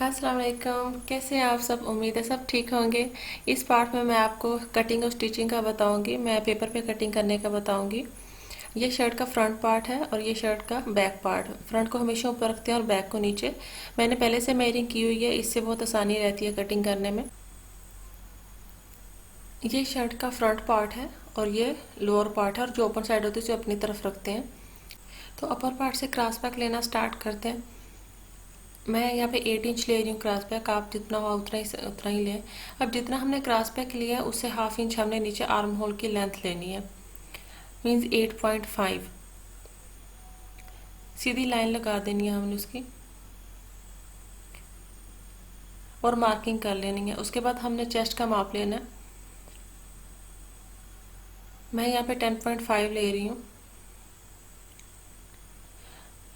अस्सलाम वालेकुम। कैसे हैं आप सब? उम्मीद है सब ठीक होंगे। इस पार्ट में मैं आपको कटिंग और स्टिचिंग का बताऊंगी। मैं पेपर पे कटिंग करने का बताऊंगी। ये शर्ट का फ्रंट पार्ट है और ये शर्ट का बैक पार्ट। फ्रंट को हमेशा ऊपर रखते हैं और बैक को नीचे। मैंने पहले से मेयरिंग की हुई है, इससे बहुत आसानी रहती है कटिंग करने में। ये शर्ट का फ्रंट पार्ट है और ये लोअर पार्ट है, और जो ओपन साइड होती है उसे अपनी तरफ रखते हैं। तो अपर पार्ट से क्रॉस बैक लेना स्टार्ट करते हैं। मैं यहाँ पे 8 इंच ले रही हूँ क्रॉस बैक। आप जितना हो उतना ही लें। अब जितना हमने क्रॉस बैक लिया है उससे हाफ इंच हमने नीचे आर्म होल की लेंथ लेनी है, मीन्स 8.5। सीधी लाइन लगा देनी है हमने उसकी और मार्किंग कर लेनी है। उसके बाद हमने चेस्ट का माप लेना है। मैं यहाँ पे 10.5 ले रही हूँ।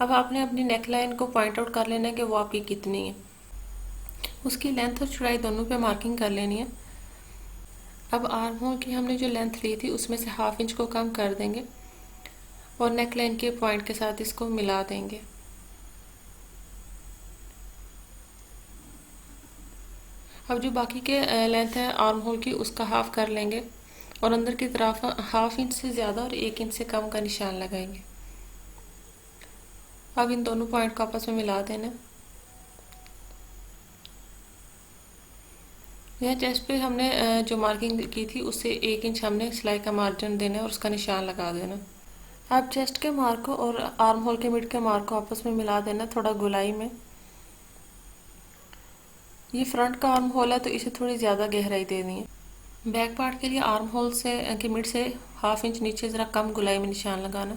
अब आपने अपनी नेक लाइन को पॉइंट आउट कर लेना है कि वो आपकी कितनी है। उसकी लेंथ और चौड़ाई दोनों पे मार्किंग कर लेनी है। अब आर्म होल की हमने जो लेंथ ली थी उसमें से हाफ इंच को कम कर देंगे और नेक लाइन के पॉइंट के साथ इसको मिला देंगे। अब जो बाकी के लेंथ है आर्म होल की उसका हाफ कर लेंगे और अंदर की तरफ हाफ इंच से ज़्यादा और 1 इंच से कम का निशान लगाएंगे। अब इन दोनों पॉइंट को आपस में मिला देना। यहाँ चेस्ट पे हमने जो मार्किंग की थी उससे 1 इंच हमने सिलाई का मार्जिन देना है और उसका निशान लगा देना। अब चेस्ट के मार्क को और आर्म होल के मिड के मार्क को आपस में मिला देना थोड़ा गोलाई में। ये फ्रंट का आर्म होल है तो इसे थोड़ी ज़्यादा गहराई देनी है। बैक पार्ट के लिए आर्म होल से के मिड से हाफ इंच नीचे ज़रा कम गोलाई में निशान लगाना।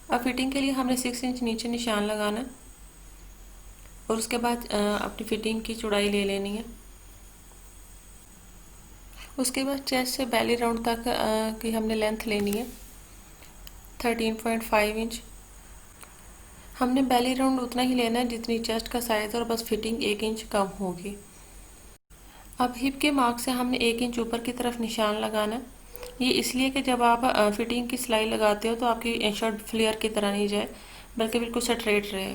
अब फिटिंग के लिए हमने 6 इंच नीचे निशान लगाना है और उसके बाद अपनी फिटिंग की चौड़ाई ले लेनी है। उसके बाद चेस्ट से बेली राउंड तक की हमने लेंथ लेनी है 13.5 इंच। हमने बेली राउंड उतना ही लेना है जितनी चेस्ट का साइज और बस फिटिंग 1 इंच कम होगी। अब हिप के मार्क से हमने 1 इंच ऊपर की तरफ निशान लगाना है। ये इसलिए कि जब आप फिटिंग की सिलाई लगाते हो तो आपकी शर्ट फ्लेयर की तरह नहीं जाए, बल्कि बिल्कुल स्ट्रेट रहे।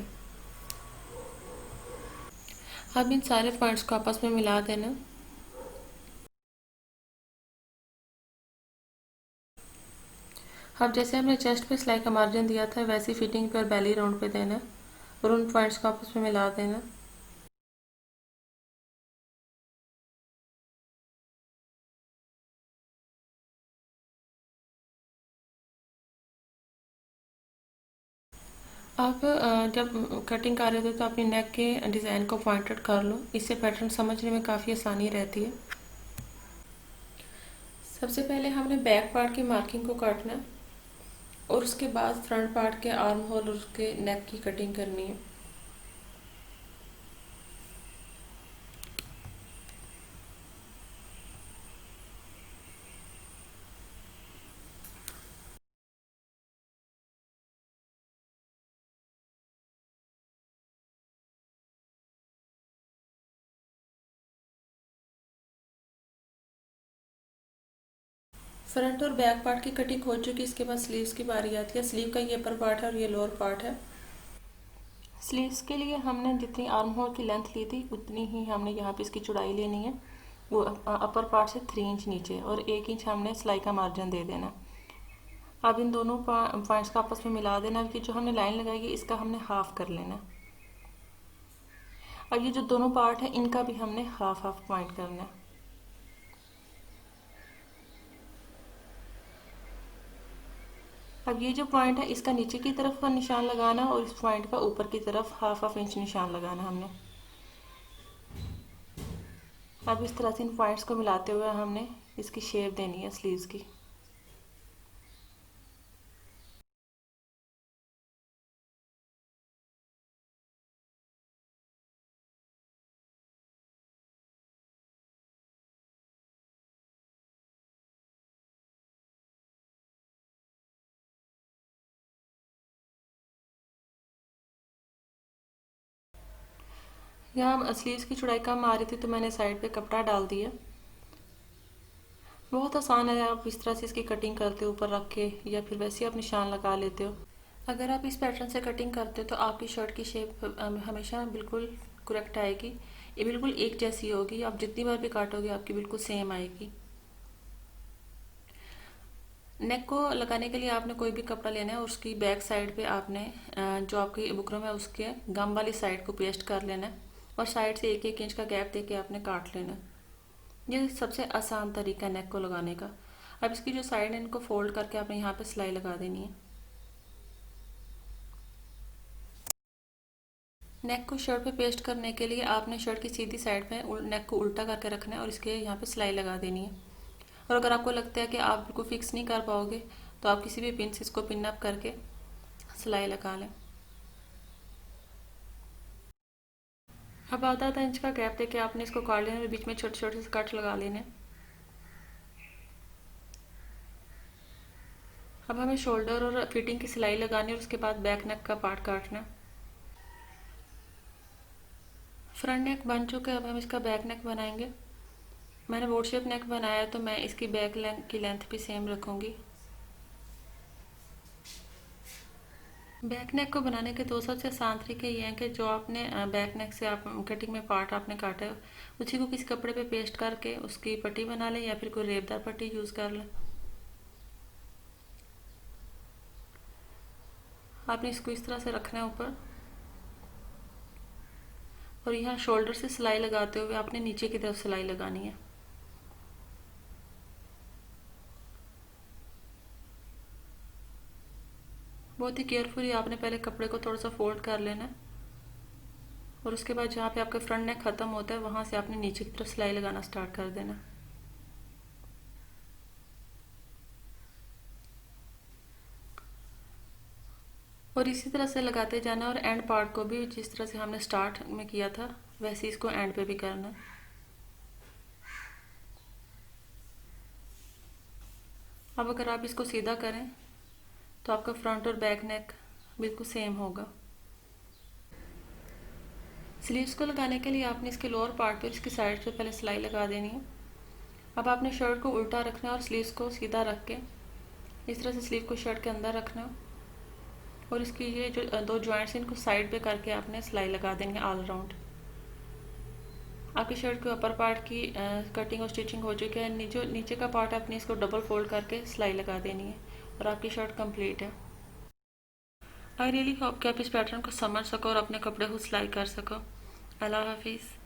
अब इन सारे पॉइंट्स को आपस में मिला देना। अब जैसे हमने चेस्ट पे सिलाई का मार्जिन दिया था वैसे फिटिंग पर बेली राउंड पे देना और उन पॉइंट्स को आपस में मिला देना। आप जब कटिंग कर रहे थे तो अपनी नेक के डिज़ाइन को पॉइंट आउट कर लो, इससे पैटर्न समझने में काफ़ी आसानी रहती है। सबसे पहले हमने बैक पार्ट की मार्किंग को काटना है और उसके बाद फ्रंट पार्ट के आर्म होल और उसके नेक की कटिंग करनी है। फ्रंट और बैक पार्ट की कटिंग हो चुकी, इसके बाद स्लीव्स की बारी आती है। स्लीव का ये अपर पार्ट है और ये लोअर पार्ट है। स्लीव्स के लिए हमने जितनी आर्म होल की लेंथ ली थी उतनी ही हमने यहाँ पे इसकी चौड़ाई लेनी है, वो अपर पार्ट से 3 इंच नीचे, और 1 इंच हमने सिलाई का मार्जिन दे देना। अब इन दोनों पॉइंट्स को आपस में मिला देना कि जो हमने लाइन लगाई है इसका हमने हाफ कर लेना। अब ये जो दोनों पार्ट है इनका भी हमने हाफ हाफ पॉइंट करना है। अब ये जो पॉइंट है इसका नीचे की तरफ का निशान लगाना और इस पॉइंट का ऊपर की तरफ हाफ हाफ इंच निशान लगाना हमने। अब इस तरह से इन पॉइंट्स को मिलाते हुए हमने इसकी शेप देनी है स्लीव्स की। यहाँ स्लीव्स की चौड़ाई कम आ रही थी तो मैंने साइड पे कपड़ा डाल दिया। बहुत आसान है, आप इस तरह से इसकी कटिंग करते हो ऊपर रख के, या फिर वैसे आप निशान लगा लेते हो। अगर आप इस पैटर्न से कटिंग करते हो तो आपकी शर्ट की शेप हमेशा बिल्कुल करेक्ट आएगी। ये बिल्कुल एक जैसी होगी, आप जितनी बार भी काटोगे आपकी बिल्कुल सेम आएगी। नेक को लगाने के लिए आपने कोई भी कपड़ा लेना है और उसकी बैक साइड पे आपने जो आपकी बुकरम है उसके गम वाली साइड को पेस्ट कर लेना है और साइड से 1-1 इंच का गैप देके आपने काट लेना है। ये सबसे आसान तरीका है नेक को लगाने का। अब इसकी जो साइड है इनको फोल्ड करके आपने यहाँ पे सिलाई लगा देनी है। नेक को शर्ट पे पेस्ट करने के लिए आपने शर्ट की सीधी साइड पे नेक को उल्टा करके रखना है और इसके यहाँ पे सिलाई लगा देनी है। और अगर आपको लगता है कि आप बिल्कुल फिक्स नहीं कर पाओगे तो आप किसी भी पिन से इसको पिन अप करके सिलाई लगा लें। अब आधा इंच का गैप देके आपने इसको काट लेना है, बीच में छोटे छोटे से कट लगा लेने। अब हमें शोल्डर और फिटिंग की सिलाई लगानी है और उसके बाद बैक नेक का पार्ट काटना है। फ्रंट नेक बन चुका है, अब हम इसका बैक नेक बनाएंगे। मैंने बोट शेप नेक बनाया है तो मैं इसकी बैक की लेंथ भी सेम रखूँगी। बैक नेक को बनाने के दो सबसे आसान तरीके ये हैं कि जो आपने बैक नेक से आप कटिंग में पार्ट आपने काटा है उसी को किसी कपड़े पे पेस्ट करके उसकी पट्टी बना लें या फिर कोई रेबदार पट्टी यूज़ कर लें। आपने इसको इस तरह से रखना है ऊपर और यहाँ शोल्डर से सिलाई लगाते हुए आपने नीचे की तरफ सिलाई लगानी है। बहुत ही केयरफुली आपने पहले कपड़े को थोड़ा सा फोल्ड कर लेना है और उसके बाद जहाँ पे आपका फ्रंट नेक ख़त्म होता है वहाँ से आपने नीचे की तरफ सिलाई लगाना स्टार्ट कर देना। और इसी तरह से लगाते जाना और एंड पार्ट को भी जिस तरह से हमने स्टार्ट में किया था वैसे इसको एंड पे भी करना है। अब अगर आप इसको सीधा करें तो आपका फ्रंट और बैक नेक बिल्कुल सेम होगा। स्लीव्स को लगाने के लिए आपने इसके लोअर पार्ट पर इसकी साइड से पहले सिलाई लगा देनी है। अब आपने शर्ट को उल्टा रखना है और स्लीव्स को सीधा रख के इस तरह से स्लीव को शर्ट के अंदर रखना है और इसकी ये जो दो जॉइंट्स इनको साइड पे करके आपने सिलाई लगा देनी है ऑल राउंड। आपकी शर्ट के ऊपर पार्ट की कटिंग और स्टिचिंग हो चुकी है। नीचे का पार्ट आपने इसको डबल फोल्ड करके सिलाई लगा देनी है और आपकी शर्ट कंप्लीट है। आई रियली होप कि आप इस पैटर्न को समझ सको और अपने कपड़े को सिलाई कर सको। अल्लाह हाफिज़।